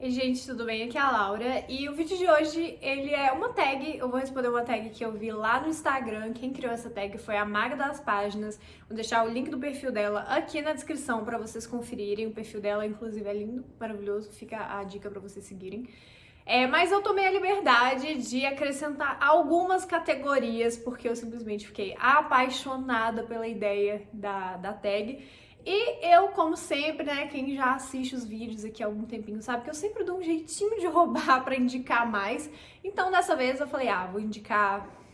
Ei, gente, tudo bem? Aqui é a Laura e o vídeo de hoje, ele é uma tag, eu vou responder uma tag que eu vi lá no Instagram. Quem criou essa tag foi a Maga das Páginas. Vou deixar o link do perfil dela aqui na descrição para vocês conferirem. O perfil dela, inclusive, é lindo, maravilhoso, fica a dica para vocês seguirem. Mas eu tomei a liberdade de acrescentar algumas categorias, porque eu simplesmente fiquei apaixonada pela ideia da tag. E eu, como sempre, né, quem já assiste os vídeos aqui há algum tempinho sabe que eu sempre dou um jeitinho de roubar pra indicar mais. Então, dessa vez eu falei,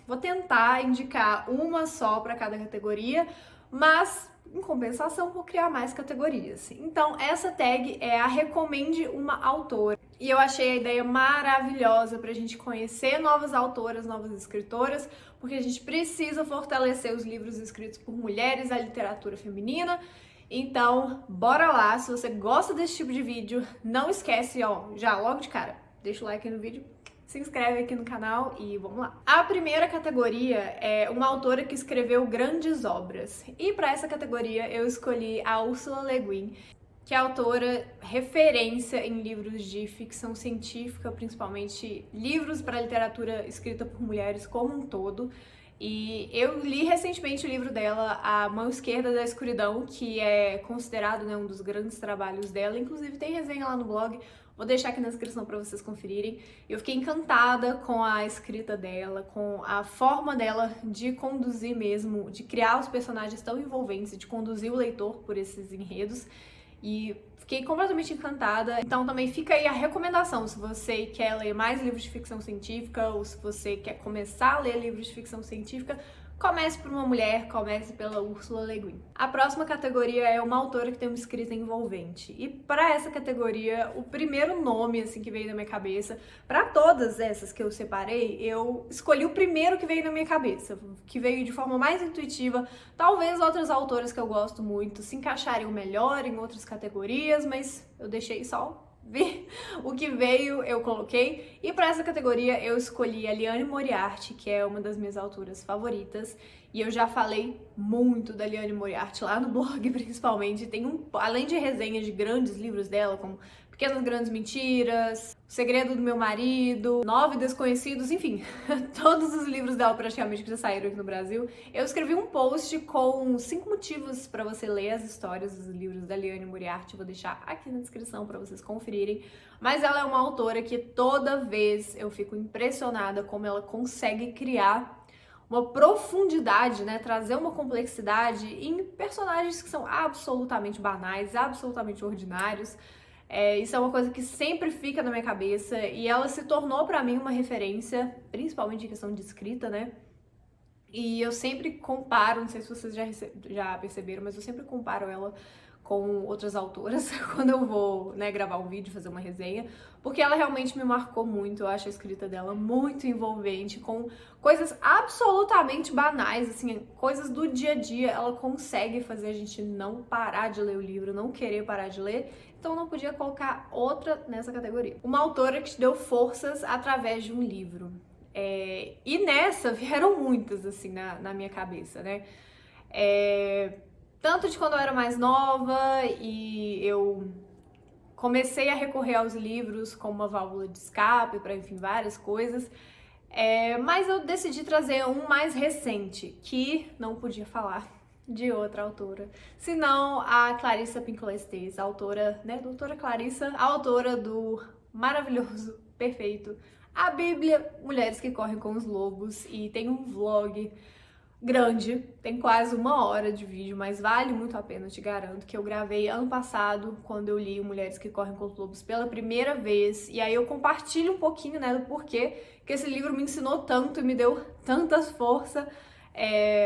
vou tentar indicar uma só pra cada categoria, mas em compensação vou criar mais categorias. Então, essa tag é a Recomende uma Autora. E eu achei a ideia maravilhosa pra gente conhecer novas autoras, novas escritoras, porque a gente precisa fortalecer os livros escritos por mulheres, a literatura feminina. Então, bora lá! Se você gosta desse tipo de vídeo, não esquece, já logo de cara, deixa o like aí no vídeo, se inscreve aqui no canal e vamos lá. A primeira categoria é uma autora que escreveu grandes obras. E para essa categoria eu escolhi a Ursula Le Guin, que é autora referência em livros de ficção científica, principalmente livros para literatura escrita por mulheres como um todo. E eu li recentemente o livro dela, A Mão Esquerda da Escuridão, que é considerado, né, um dos grandes trabalhos dela. Inclusive tem resenha lá no blog, vou deixar aqui na descrição para vocês conferirem. Eu fiquei encantada com a escrita dela, com a forma dela de conduzir mesmo, de criar os personagens tão envolventes e de conduzir o leitor por esses enredos. E fiquei completamente encantada. Então também fica aí a recomendação, se você quer ler mais livros de ficção científica ou se você quer começar a ler livros de ficção científica, comece por uma mulher, comece pela Ursula Le Guin. A próxima categoria é uma autora que tem uma escrita envolvente. E para essa categoria, o primeiro nome assim que veio na minha cabeça, para todas essas que eu separei, eu escolhi o primeiro que veio na minha cabeça, que veio de forma mais intuitiva. Talvez outras autoras que eu gosto muito se encaixariam melhor em outras categorias, mas eu deixei só ver o que veio, eu coloquei. E para essa categoria eu escolhi a Liane Moriarty, que é uma das minhas autoras favoritas. E eu já falei muito da Liane Moriarty lá no blog, principalmente. Além de resenhas de grandes livros dela, como Pequenas Grandes Mentiras, O Segredo do Meu Marido, Nove Desconhecidos, enfim, todos os livros dela praticamente que já saíram aqui no Brasil. Eu escrevi um post com 5 motivos para você ler as histórias dos livros da Liane Moriarty, vou deixar aqui na descrição para vocês conferirem. Mas ela é uma autora que toda vez eu fico impressionada como ela consegue criar uma profundidade, né, trazer uma complexidade em personagens que são absolutamente banais, absolutamente ordinários. Isso é uma coisa que sempre fica na minha cabeça e ela se tornou pra mim uma referência, principalmente em questão de escrita, né? E eu sempre comparo, não sei se vocês já perceberam, mas eu sempre comparo ela com outras autoras quando eu vou, né, gravar um vídeo, fazer uma resenha, porque ela realmente me marcou muito. Eu acho a escrita dela muito envolvente, com coisas absolutamente banais, assim, coisas do dia a dia. Ela consegue fazer a gente não parar de ler o livro, não querer parar de ler, então não podia colocar outra nessa categoria. Uma autora que te deu forças através de um livro. E nessa vieram muitas, assim, na minha cabeça, né? Tanto de quando eu era mais nova e eu comecei a recorrer aos livros como uma válvula de escape para, enfim, várias coisas. Mas eu decidi trazer um mais recente, que não podia falar de outra autora, senão a Clarissa Pinkola-Estés, a autora, né, doutora Clarissa, a autora do maravilhoso, perfeito, a Bíblia Mulheres que Correm com os Lobos, e tem um vlog grande, tem quase 1 hora de vídeo, mas vale muito a pena, te garanto, que eu gravei ano passado, quando eu li Mulheres que Correm com os Lobos pela primeira vez, e aí eu compartilho um pouquinho, né, do porquê que esse livro me ensinou tanto e me deu tantas forças,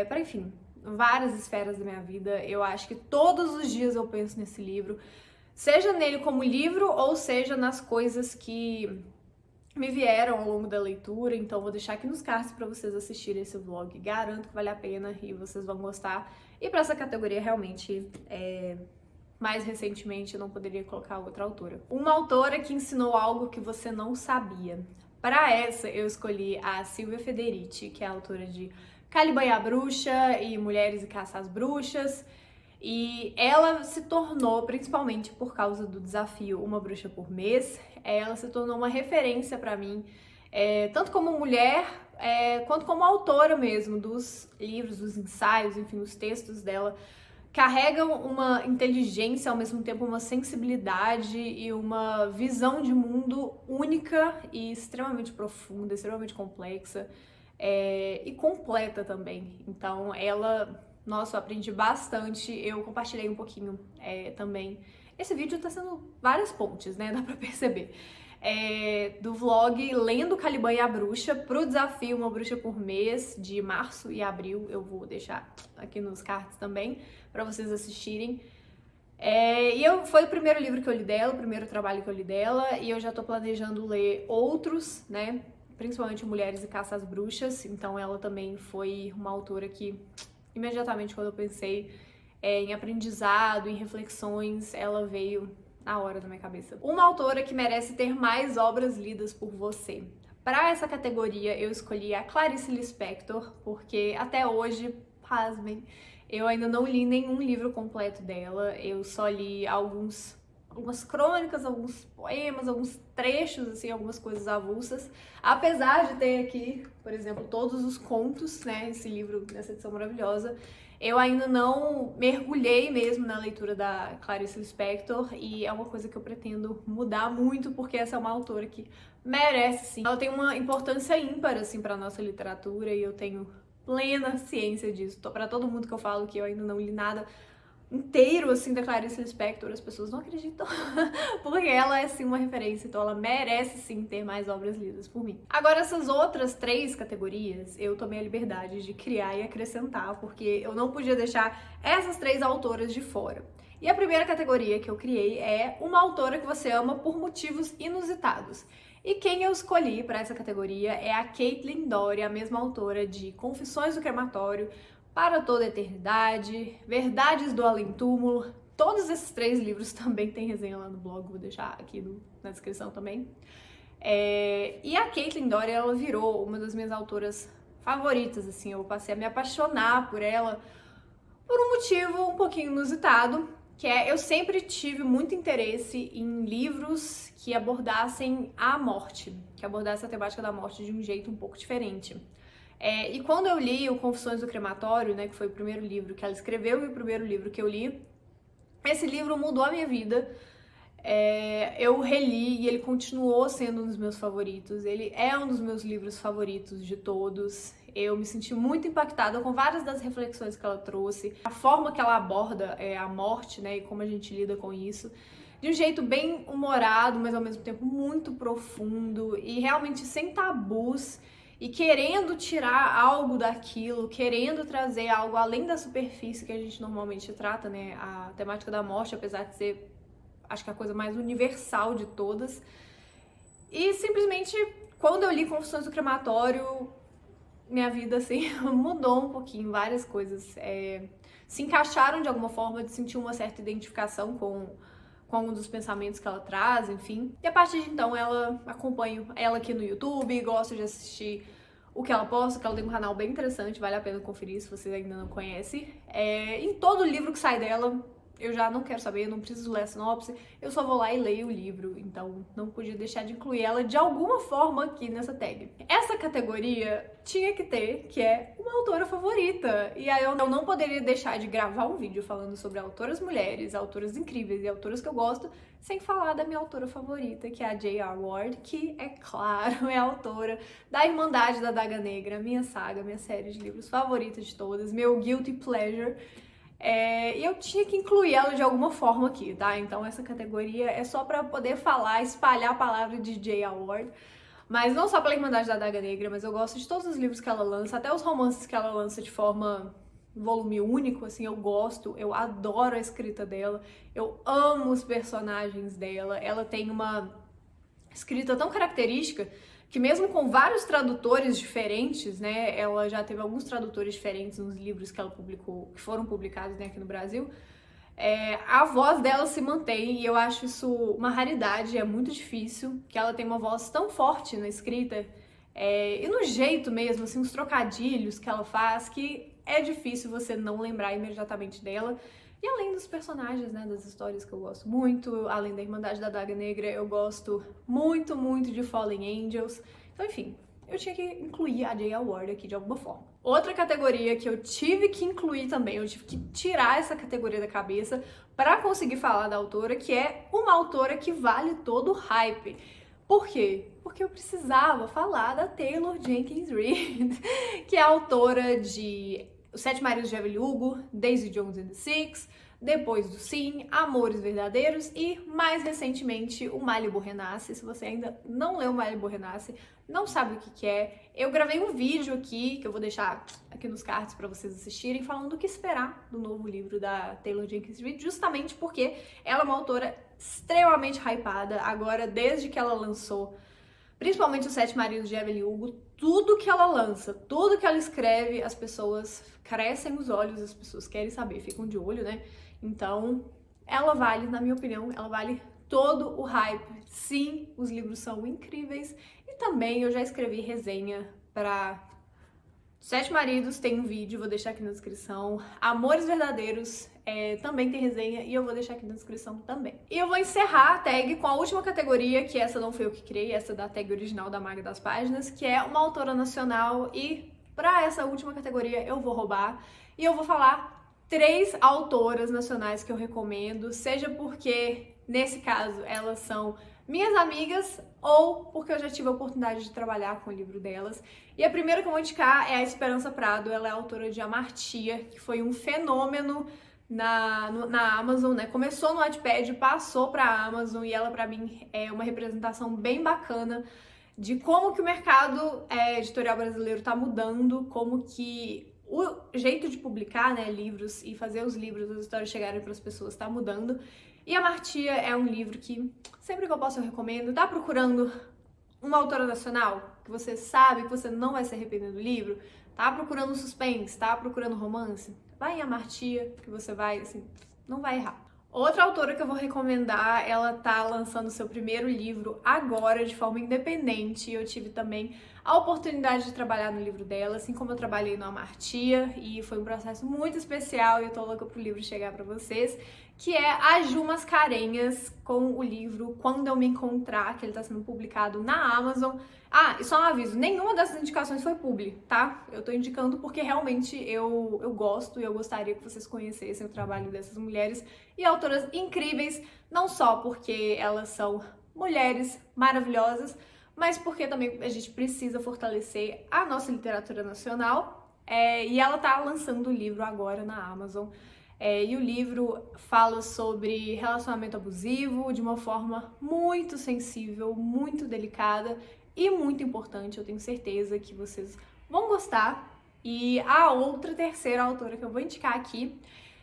para, enfim, várias esferas da minha vida. Eu acho que todos os dias eu penso nesse livro, seja nele como livro ou seja nas coisas que me vieram ao longo da leitura. Então vou deixar aqui nos cards para vocês assistirem esse vlog, garanto que vale a pena e vocês vão gostar. E para essa categoria realmente, mais recentemente eu não poderia colocar outra autora. Uma autora que ensinou algo que você não sabia. Para essa eu escolhi a Silvia Federici, que é a autora de Caliban e a Bruxa e Mulheres e Caça às Bruxas. E ela se tornou, principalmente por causa do desafio Uma Bruxa por Mês, ela se tornou uma referência para mim, tanto como mulher, quanto como autora mesmo, dos livros, dos ensaios, enfim, os textos dela carregam uma inteligência, ao mesmo tempo uma sensibilidade e uma visão de mundo única e extremamente profunda, extremamente complexa, e completa também. Então ela, nossa, eu aprendi bastante, eu compartilhei um pouquinho também. Esse vídeo tá sendo várias pontes, né, dá pra perceber. Do vlog Lendo Caliban e a Bruxa pro desafio Uma Bruxa por Mês, de março e abril. Eu vou deixar aqui nos cards também para vocês assistirem. Foi o primeiro livro que eu li dela, o primeiro trabalho que eu li dela, e eu já tô planejando ler outros, né, principalmente Mulheres e Caça às Bruxas. Então ela também foi uma autora que, imediatamente quando eu pensei em aprendizado, em reflexões, ela veio na hora da minha cabeça. Uma autora que merece ter mais obras lidas por você. Para essa categoria eu escolhi a Clarice Lispector, porque até hoje, pasmem, eu ainda não li nenhum livro completo dela. Eu só li algumas crônicas, alguns poemas, alguns trechos, assim, algumas coisas avulsas. Apesar de ter aqui, por exemplo, todos os contos, né, esse livro, nessa edição maravilhosa, eu ainda não mergulhei mesmo na leitura da Clarice Lispector, e é uma coisa que eu pretendo mudar muito, porque essa é uma autora que merece, sim. Ela tem uma importância ímpar, assim, pra nossa literatura, e eu tenho plena ciência disso. Pra todo mundo que eu falo que eu ainda não li nada inteiro, assim, da Clarice Lispector, as pessoas não acreditam, porque ela é, sim, uma referência, então ela merece, sim, ter mais obras lidas por mim. Agora, essas outras 3 categorias, eu tomei a liberdade de criar e acrescentar, porque eu não podia deixar essas 3 autoras de fora. E a primeira categoria que eu criei é uma autora que você ama por motivos inusitados. E quem eu escolhi para essa categoria é a Caitlin Dory, a mesma autora de Confissões do Crematório, Para Toda a Eternidade, Verdades do Além-Túmulo. Todos esses 3 livros também tem resenha lá no blog, vou deixar aqui na descrição também. E a Caitlin Dory, ela virou uma das minhas autoras favoritas, assim, eu passei a me apaixonar por ela por um motivo um pouquinho inusitado, que eu sempre tive muito interesse em livros que abordassem a morte, que abordassem a temática da morte de um jeito um pouco diferente. E quando eu li o Confissões do Crematório, né, que foi o primeiro livro que ela escreveu e o primeiro livro que eu li, esse livro mudou a minha vida. Eu reli e ele continuou sendo um dos meus favoritos. Ele é um dos meus livros favoritos de todos. Eu me senti muito impactada com várias das reflexões que ela trouxe, a forma que ela aborda a morte, né, e como a gente lida com isso, de um jeito bem humorado, mas ao mesmo tempo muito profundo e realmente sem tabus, e querendo tirar algo daquilo, querendo trazer algo além da superfície que a gente normalmente trata, né? A temática da morte, apesar de ser, acho que a coisa mais universal de todas. E simplesmente, quando eu li Confissões do Crematório, minha vida, assim, mudou um pouquinho, várias coisas se encaixaram de alguma forma, de sentir uma certa identificação com alguns dos pensamentos que ela traz, enfim. E a partir de então, acompanho ela aqui no YouTube, gosto de assistir o que ela posta, que ela tem um canal bem interessante, vale a pena conferir se vocês ainda não conhecem. Em todo livro que sai dela, eu já não quero saber, eu não preciso ler a sinopse, eu só vou lá e leio o livro, então não podia deixar de incluir ela de alguma forma aqui nessa tag. Essa categoria tinha que ter, que é uma autora favorita, e aí eu não poderia deixar de gravar um vídeo falando sobre autoras mulheres, autoras incríveis e autoras que eu gosto, sem falar da minha autora favorita, que é a J.R. Ward, que, é claro, é a autora da Irmandade da Daga Negra, minha saga, minha série de livros favorita de todas, meu guilty pleasure. E eu tinha que incluir ela de alguma forma aqui, tá? Então essa categoria é só pra poder falar, espalhar a palavra de J.R. Ward. Mas não só pela Irmandade da Daga Negra, mas eu gosto de todos os livros que ela lança, até os romances que ela lança de forma volume único, assim, eu gosto, eu adoro a escrita dela, eu amo os personagens dela, ela tem uma escrita tão característica que mesmo com vários tradutores diferentes, né, ela já teve alguns tradutores diferentes nos livros que ela publicou, que foram publicados, né, aqui no Brasil, a voz dela se mantém, e eu acho isso uma raridade, é muito difícil, que ela tem uma voz tão forte na escrita, e no jeito mesmo, assim, os trocadilhos que ela faz, que é difícil você não lembrar imediatamente dela. E além dos personagens, né, das histórias que eu gosto muito, além da Irmandade da Adaga Negra, eu gosto muito, muito de Fallen Angels. Então, enfim, eu tinha que incluir a J.L. Ward aqui de alguma forma. Outra categoria que eu tive que incluir também, eu tive que tirar essa categoria da cabeça para conseguir falar da autora, que é uma autora que vale todo o hype. Por quê? Porque eu precisava falar da Taylor Jenkins Reid, que é autora de Os Sete Maridos de Evelyn Hugo, Daisy Jones and the Six, Depois do Sim, Amores Verdadeiros e, mais recentemente, o Malibu Renasce. Se você ainda não leu o Malibu Renasce, não sabe o que é, eu gravei um vídeo aqui, que eu vou deixar aqui nos cards para vocês assistirem, falando o que esperar do novo livro da Taylor Jenkins Reid, justamente porque ela é uma autora extremamente hypada. Agora, desde que ela lançou principalmente Os Sete Maridos de Evelyn Hugo, tudo que ela lança, tudo que ela escreve, as pessoas crescem os olhos, as pessoas querem saber, ficam de olho, né? Então, ela vale, na minha opinião, ela vale todo o hype. Sim, os livros são incríveis. E também eu já escrevi resenha para Sete Maridos, tem um vídeo, vou deixar aqui na descrição. Amores Verdadeiros também tem resenha e eu vou deixar aqui na descrição também. E eu vou encerrar a tag com a última categoria, que essa não foi eu que criei, essa é da tag original da Maga das Páginas, que é uma autora nacional, e para essa última categoria eu vou roubar e eu vou falar 3 autoras nacionais que eu recomendo, seja porque, nesse caso, elas são minhas amigas ou porque eu já tive a oportunidade de trabalhar com o livro delas. E a primeira que eu vou indicar é a Esperança Prado. Ela é autora de Amartia, que foi um fenômeno na Amazon, né? Começou no Wattpad, passou para a Amazon e ela, para mim, é uma representação bem bacana de como que o mercado editorial brasileiro está mudando, como que o jeito de publicar, né, livros e fazer os livros, as histórias chegarem para as pessoas está mudando. E Amartia é um livro que, sempre que eu posso, eu recomendo. Tá procurando uma autora nacional que você sabe que você não vai se arrepender do livro? Tá procurando suspense? Tá procurando romance? Vai em Amartia, que você vai, assim, não vai errar. Outra autora que eu vou recomendar, ela tá lançando seu primeiro livro agora, de forma independente. Eu tive também a oportunidade de trabalhar no livro dela, assim como eu trabalhei no Amartia, e foi um processo muito especial e eu tô louca pro livro chegar pra vocês, que é a Ju Mascarenhas, com o livro Quando Eu Me Encontrar, que ele tá sendo publicado na Amazon. Ah, e só um aviso, nenhuma dessas indicações foi publi, tá? Eu tô indicando porque realmente eu gosto e eu gostaria que vocês conhecessem o trabalho dessas mulheres e autoras incríveis, não só porque elas são mulheres maravilhosas, mas porque também a gente precisa fortalecer a nossa literatura nacional. E ela tá lançando o livro agora na Amazon. E o livro fala sobre relacionamento abusivo de uma forma muito sensível, muito delicada e muito importante. Eu tenho certeza que vocês vão gostar. E a outra terceira autora que eu vou indicar aqui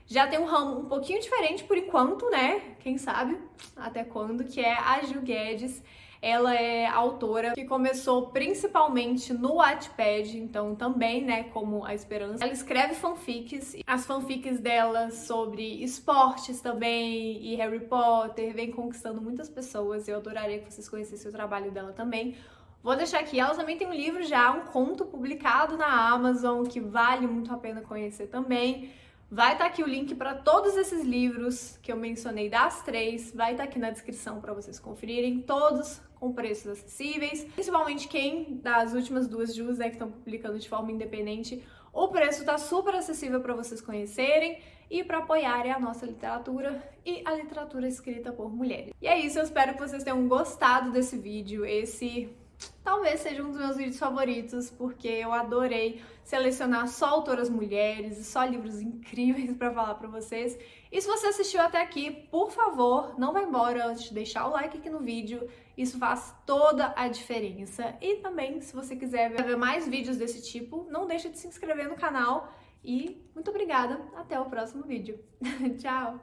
já tem um ramo um pouquinho diferente por enquanto, né? Quem sabe até quando, que é a Gil Guedes. Ela é autora que começou principalmente no Wattpad, então também, né, como a Esperança. Ela escreve fanfics, as fanfics dela sobre esportes também e Harry Potter, vem conquistando muitas pessoas. Eu adoraria que vocês conhecessem o trabalho dela também. Vou deixar aqui, ela também tem um livro já, um conto publicado na Amazon, que vale muito a pena conhecer também. Vai estar aqui o link para todos esses livros que eu mencionei das 3, vai estar aqui na descrição para vocês conferirem, todos com preços acessíveis, principalmente quem das últimas 2 Jus, né, que estão publicando de forma independente, o preço está super acessível para vocês conhecerem e para apoiarem a nossa literatura e a literatura escrita por mulheres. E é isso, eu espero que vocês tenham gostado desse vídeo. Esse talvez seja um dos meus vídeos favoritos, porque eu adorei selecionar só autoras mulheres e só livros incríveis para falar para vocês. E se você assistiu até aqui, por favor, não vá embora antes de deixar o like aqui no vídeo. Isso faz toda a diferença. E também, se você quiser ver mais vídeos desse tipo, não deixe de se inscrever no canal. E muito obrigada, até o próximo vídeo. Tchau!